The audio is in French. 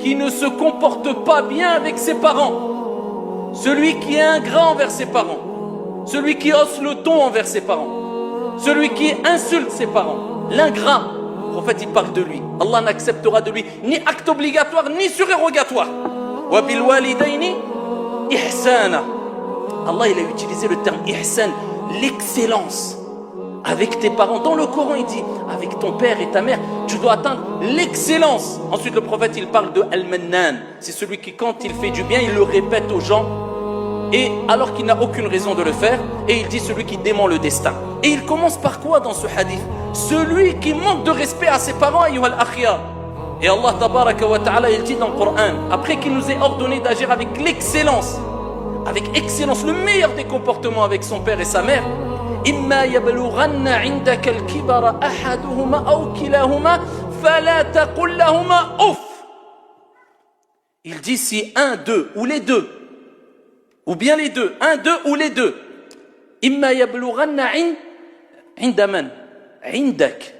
qui ne se comporte pas bien avec ses parents, celui qui est ingrat envers ses parents, celui qui hausse le ton envers ses parents, celui qui insulte ses parents, l'ingrat, le prophète il parle de lui. Allah n'acceptera de lui ni acte obligatoire ni surérogatoire. Wa bil walidayni ihsana. Allah il a utilisé le terme ihsan, l'excellence avec tes parents. Dans le Coran il dit avec ton père et ta mère tu dois atteindre l'excellence. Ensuite le prophète il parle de al-mannan, c'est celui qui quand il fait du bien il le répète aux gens et alors qu'il n'a aucune raison de le faire, et il dit celui qui dément le destin. Et il commence par quoi dans ce hadith? Celui qui manque de respect à ses parents, ayyuhal akhya. Et Allah tabaraka wa ta'ala il dit dans le Coran, après qu'il nous ait ordonné d'agir avec l'excellence, le meilleur des comportements avec son père et sa mère, imma yablughanna 'indaka al-kibara ahaduhuma aw kilahuma fala taqul lahuma uff. Il dit si un, deux ou les deux, ou bien les deux, un, deux ou les deux, imma yablughanna 'inda man 'indak,